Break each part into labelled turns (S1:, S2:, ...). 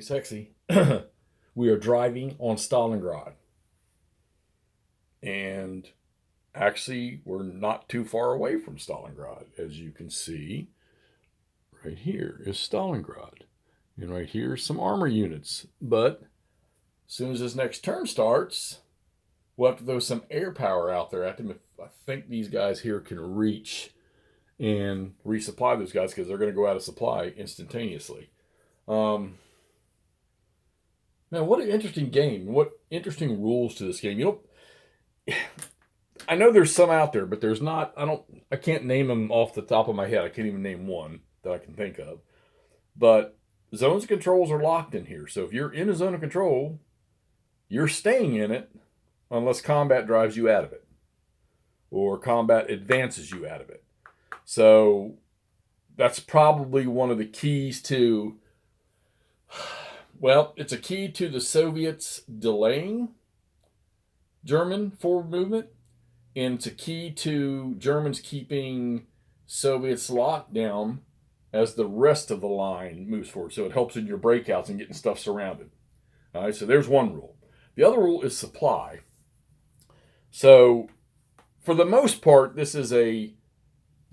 S1: Sexy. We are driving on Stalingrad. And actually, we're not too far away from Stalingrad. As you can see, right here is Stalingrad. And right here are some armor units. But as soon as this next turn starts, we'll have to throw some air power out there at them. If I think these guys here can reach and resupply those guys because they're going to go out of supply instantaneously. Man, what an interesting game. What interesting rules to this game. I know there's some out there, but there's not, I can't name them off the top of my head. I can't even name one that I can think of. But zones of controls are locked in here. So if you're in a zone of control, you're staying in it unless combat drives you out of it or combat advances you out of it. So that's probably one of the keys to, well, it's a key to the Soviets delaying German forward movement, and it's a key to Germans keeping Soviets locked down as the rest of the line moves forward. So it helps in your breakouts and getting stuff surrounded. All right, so there's one rule. The other rule is supply. So for the most part, this is a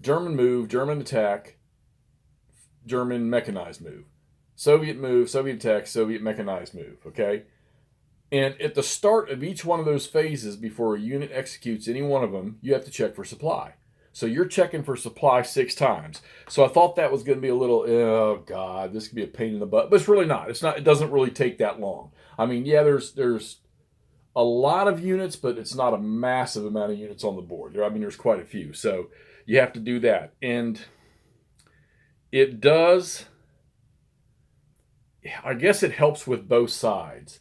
S1: German move, German attack, German mechanized move. Soviet move, Soviet attack, Soviet mechanized move, okay? And at the start of each one of those phases, before a unit executes any one of them, you have to check for supply. So you're checking for supply 6 times. So I thought that was going to be a little, oh God, this could be a pain in the butt. But it's really not. It's not. It doesn't really take that long. I mean, yeah, there's a lot of units, but it's not a massive amount of units on the board. There's quite a few. So you have to do that. And it does, I guess it helps with both sides.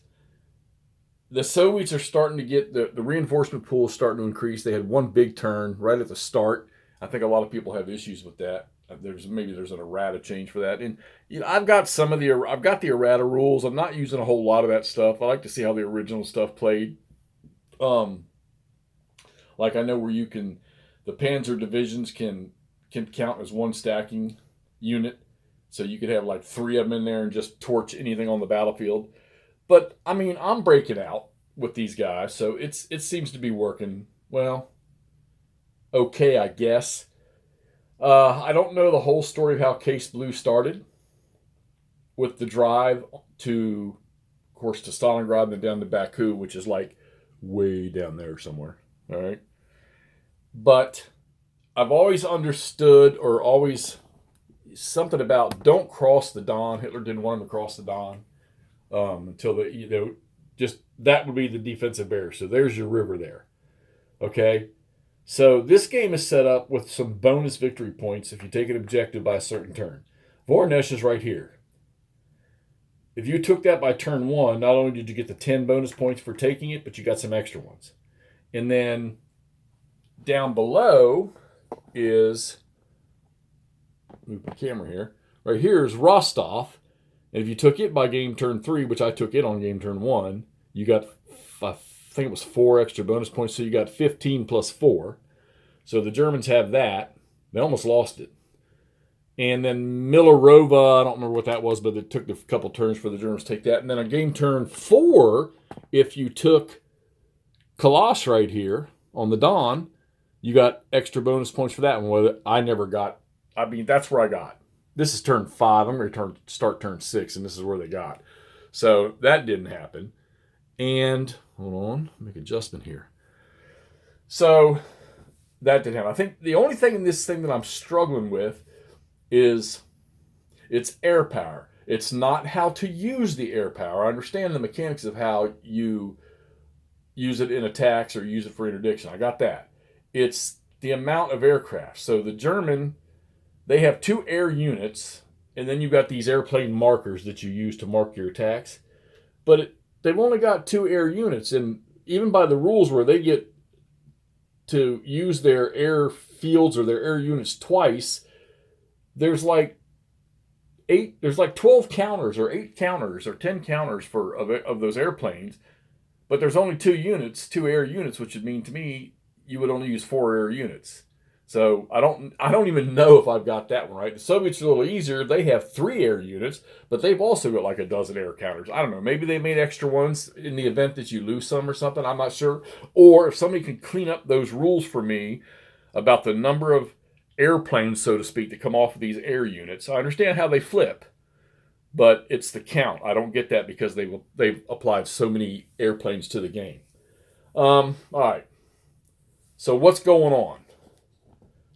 S1: The Soviets are starting to get, the reinforcement pool is starting to increase. They had one big turn right at the start. I think a lot of people have issues with that. There's an errata change for that. And I've got the errata rules. I'm not using a whole lot of that stuff. I like to see how the original stuff played. Like I know where the Panzer divisions can count as one stacking unit. So you could have like 3 of them in there and just torch anything on the battlefield. But, I mean, I'm breaking out with these guys, so it seems to be working, well, okay, I guess. I don't know the whole story of how Case Blue started with the drive to, of course, to Stalingrad and then down to Baku, which is like way down there somewhere, all right? But I've always understood, or always something about don't cross the Don. Hitler didn't want him to cross the Don. Until just that would be the defensive barrier. So there's your river there. Okay. So this game is set up with some bonus victory points if you take an objective by a certain turn. Voronezh is right here. If you took that by turn 1, not only did you get the 10 bonus points for taking it, but you got some extra ones. And then down below is, move the camera here. Right here is Rostov. And if you took it by game turn 3, which I took it on game turn 1, you got, I think it was 4 extra bonus points, so you got 15 plus 4. So the Germans have that. They almost lost it. And then Milarova, I don't remember what that was, but it took a couple turns for the Germans to take that. And then on game turn 4, if you took Kalash right here on the Don, you got extra bonus points for that one. I never got, that's where I got. This is turn 5. I'm going to start turn 6, and this is where they got. So that didn't happen. And, hold on, make an adjustment here. So that didn't happen. I think the only thing in this thing that I'm struggling with is it's air power. It's not how to use the air power. I understand the mechanics of how you use it in attacks or use it for interdiction. I got that. It's the amount of aircraft. So the German, they have 2 air units, and then you've got these airplane markers that you use to mark your attacks. But they've only got 2 air units, and even by the rules where they get to use their air fields or their air units twice, there's like 12 counters or 8 counters or 10 counters of those airplanes, but there's only 2 air units, which would mean to me you would only use 4 air units. So I don't even know if I've got that one right. The Soviets are a little easier. They have 3 air units, but they've also got like a dozen air counters. I don't know. Maybe they made extra ones in the event that you lose some or something. I'm not sure. Or if somebody can clean up those rules for me about the number of airplanes, so to speak, that come off of these air units. I understand how they flip, but it's the count. I don't get that because they've applied so many airplanes to the game. All right. So what's going on?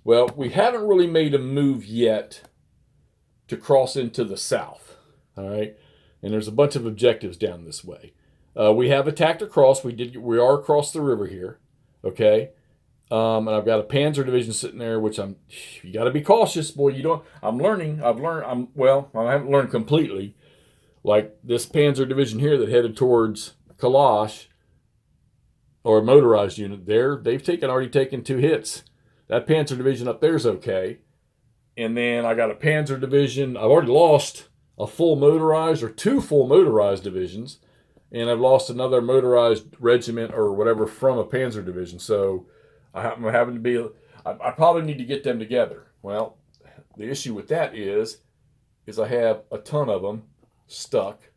S1: Well, we haven't really made a move yet to cross into the south. All right. And there's a bunch of objectives down this way. We have attacked across. We are across the river here. Okay. And I've got a Panzer division sitting there, which you got to be cautious, boy. I'm learning. I haven't learned completely. Like this Panzer division here that headed towards Kalash, or a motorized unit there, they've already taken 2 hits. That Panzer division up there is okay. And then I got a Panzer division. I've already lost a full motorized or 2 full motorized divisions. And I've lost another motorized regiment or whatever from a Panzer division. So I'm having to be, I probably need to get them together. Well, the issue with that is I have a ton of them stuck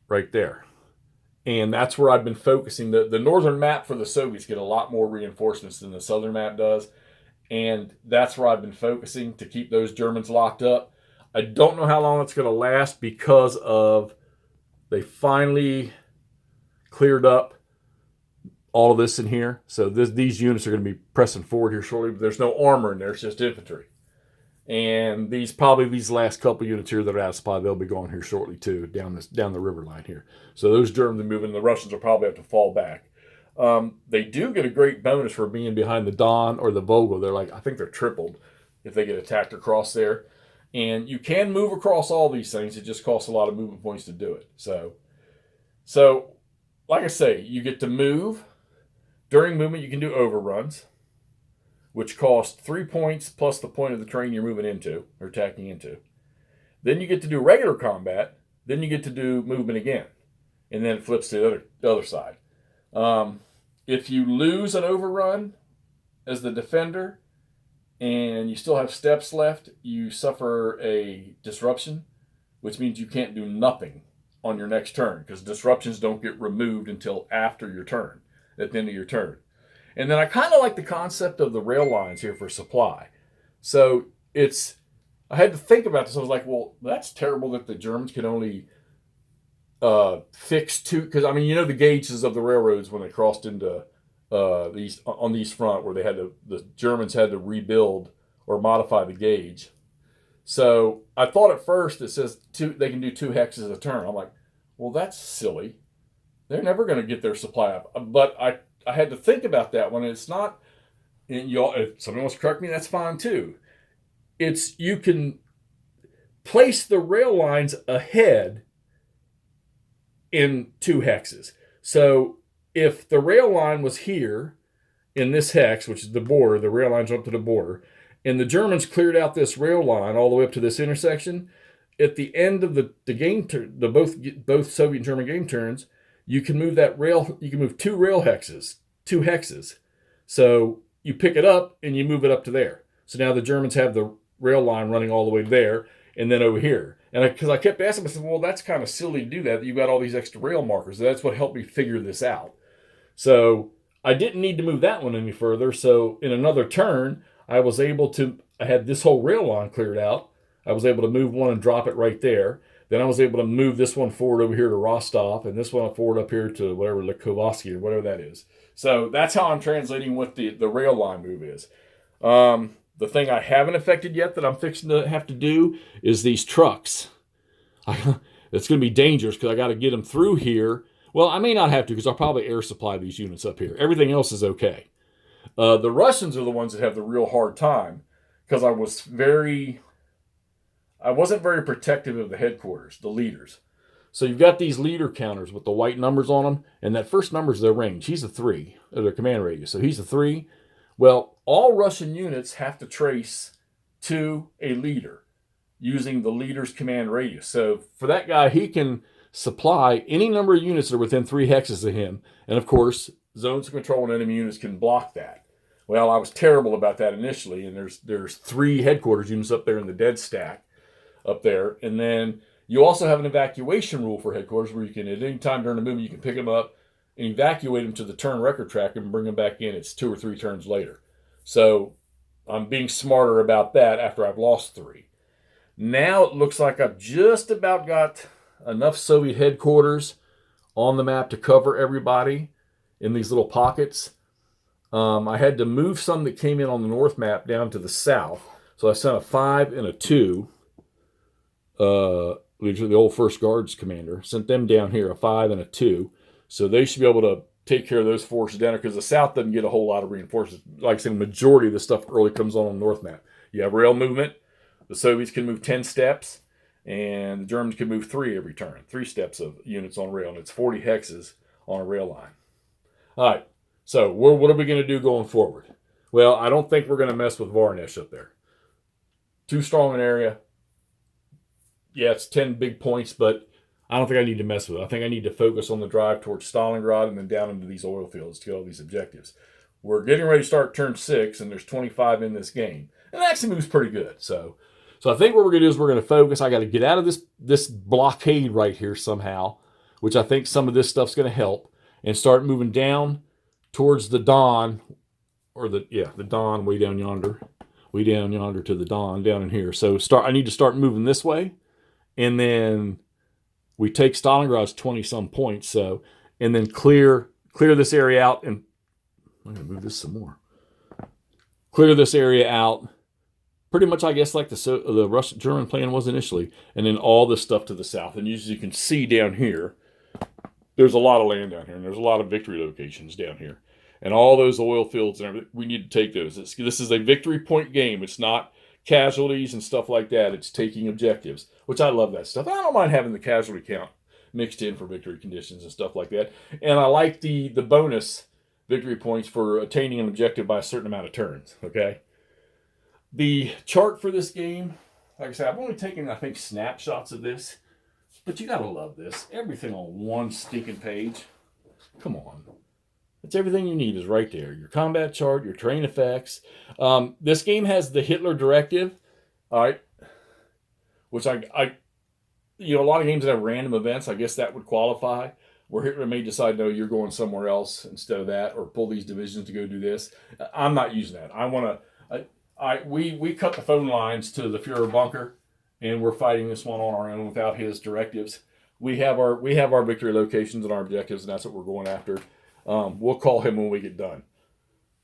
S1: right there. And that's where I've been focusing. The northern map for the Soviets get a lot more reinforcements than the southern map does. And that's where I've been focusing to keep those Germans locked up. I don't know how long it's going to last because they finally cleared up all of this in here. So these units are going to be pressing forward here shortly. But there's no armor in there. It's just infantry. And these last couple units here that are out of supply, they'll be going here shortly too, down the river line here. So those Germans are moving. The Russians will probably have to fall back. They do get a great bonus for being behind the Don or the Vogel. I think they're tripled if they get attacked across there. And you can move across all these things. It just costs a lot of movement points to do it. So like I say, you get to move. During movement, you can do overruns, which cost 3 points plus the point of the train you're moving into or attacking into. Then you get to do regular combat. Then you get to do movement again. And then it flips to the other side. If you lose an overrun as the defender and you still have steps left, you suffer a disruption, which means you can't do nothing on your next turn because disruptions don't get removed until after your turn, at the end of your turn. And then I kind of like the concept of the rail lines here for supply. So I had to think about this. I was like, well, that's terrible that the Germans could only fix 2, because the gauges of the railroads when they crossed into these front where the Germans had to rebuild or modify the gauge. So I thought at first it says they can do 2 hexes a turn. I'm like, well, that's silly. They're never going to get their supply up. But I had to think about that when it's not. And y'all, if somebody wants to correct me, that's fine too. You can place the rail lines ahead in 2 hexes. So if the rail line was here in this hex, which is the border, the rail lines up to the border, and the Germans cleared out this rail line all the way up to this intersection, at the end of the game turn, both Soviet and German game turns, you can move that rail. You can move 2 rail hexes, 2 hexes. So you pick it up and you move it up to there. So now the Germans have the rail line running all the way to there and then over here. And because I kept asking myself, well, that's kind of silly to do that. You've got all these extra rail markers. That's what helped me figure this out. So I didn't need to move that one any further. So in another turn, I had this whole rail line cleared out. I was able to move one and drop it right there. Then I was able to move this one forward over here to Rostov and this one forward up here to whatever, Lekovaski or whatever that is. So that's how I'm translating what the rail line move is. The thing I haven't affected yet that I'm fixing to have to do is these trucks. It's going to be dangerous because I got to get them through here. Well, I may not have to because I'll probably air supply these units up here. Everything else is okay. The Russians are the ones that have the real hard time because I wasn't very protective of the headquarters, the leaders. So you've got these leader counters with the white numbers on them, and that first number is their range. He's a 3, or their command radius. So he's a 3. Well, all Russian units have to trace to a leader using the leader's command radius. So for that guy, he can supply any number of units that are within 3 hexes of him. And of course, zones of control and enemy units can block that. Well, I was terrible about that initially, and there's 3 headquarters units up there in the dead stack up there, and then you also have an evacuation rule for headquarters where you can, at any time during the movement, you can pick them up and evacuate them to the turn record track and bring them back in. It's 2 or 3 turns later. So I'm being smarter about that after I've lost 3. Now it looks like I've just about got enough Soviet headquarters on the map to cover everybody in these little pockets. I had to move some that came in on the north map down to the south. So I sent a 5 and a 2. These are the old First Guards commander. Sent them down here, a 5 and a 2. So they should be able to take care of those forces down there because the south doesn't get a whole lot of reinforcements. Like I said, the majority of the stuff early comes on the north map. You have rail movement. The Soviets can move 10 steps, and the Germans can move 3 every turn. 3 steps of units on rail, and it's 40 hexes on a rail line. All right, so what are we going to do going forward? Well, I don't think we're going to mess with Varnish up there. Too strong an area. Yeah, it's 10 big points, but I don't think I need to mess with it. I think I need to focus on the drive towards Stalingrad and then down into these oil fields to get all these objectives. We're getting ready to start turn 6, and there's 25 in this game. And it actually moves pretty good. So I think what we're going to do is we're going to focus. I got to get out of this blockade right here somehow, which I think some of this stuff's going to help, and start moving down towards the Don, or the Don way down yonder to the Don down in here. So I need to start moving this way, and then we take Stalingrad's 20-some points, so, and then clear this area out, and I'm going to move this some more. Clear this area out, pretty much, I guess, like the German plan was initially, and then all this stuff to the south. And as you can see down here, there's a lot of land down here, and there's a lot of victory locations down here. And all those oil fields and everything, we need to take those. This is a victory point game. It's not casualties and stuff like that. It's taking objectives, which I love that stuff. I don't mind having the casualty count mixed in for victory conditions and stuff like that. And I like the bonus victory points for attaining an objective by a certain amount of turns, okay? The chart for this game, like I said, I've only taken, I think, snapshots of this, but you gotta love this. Everything on one stinking page. Come on. It's everything you need is right there. Your combat chart, your terrain effects. This game has the Hitler directive, all right, which a lot of games that have random events, I guess that would qualify, where Hitler may decide, no, you're going somewhere else instead of that, or pull these divisions to go do this. I'm not using that. We cut the phone lines to the Fuhrer bunker, and we're fighting this one on our own without his directives. We have our victory locations and our objectives, and that's what we're going after. We'll call him when we get done.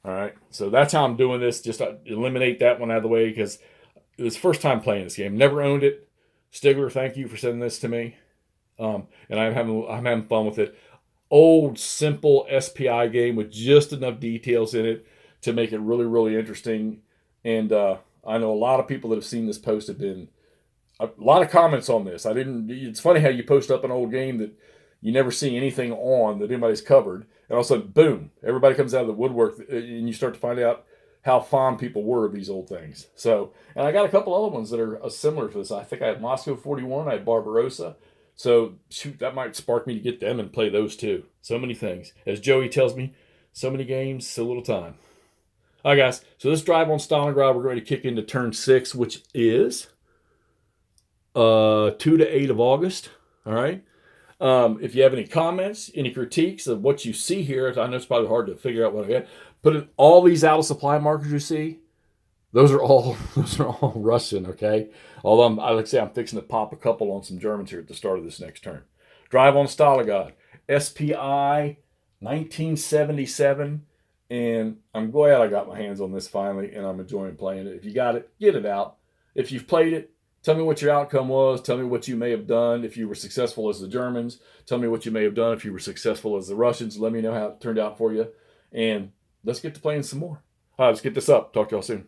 S1: All right, so that's how I'm doing this. Just eliminate that one out of the way because it's the first time playing this game. Never owned it. Stigler, thank you for sending this to me. And I'm having fun with it. Old, simple SPI game with just enough details in it to make it really, really interesting. And I know a lot of people that have seen this post have been a lot of comments on this. It's funny how you post up an old game that you never see anything on that anybody's covered, and all of a sudden, boom, everybody comes out of the woodwork, and you start to find out how fond people were of these old things. So, and I got a couple other ones that are similar to this. I think I had Moscow 41, I had Barbarossa. So, shoot, that might spark me to get them and play those too. So many things. As Joey tells me, so many games, so little time. All right, guys. So this drive on Stalingrad, we're going to kick into turn 6, which is 2 to 8 of August. All right. If you have any comments, any critiques of what you see here, I know it's probably hard to figure out what I got. But all these out of supply markers you see, those are all Russian, okay? Although, like I say, I'm fixing to pop a couple on some Germans here at the start of this next turn. Drive on Stalingrad, SPI 1977, and I'm glad I got my hands on this finally, and I'm enjoying playing it. If you got it, get it out. If you've played it, tell me what your outcome was. Tell me what you may have done if you were successful as the Germans. Tell me what you may have done if you were successful as the Russians. Let me know how it turned out for you, and let's get to playing some more. All right, let's get this up. Talk to y'all soon.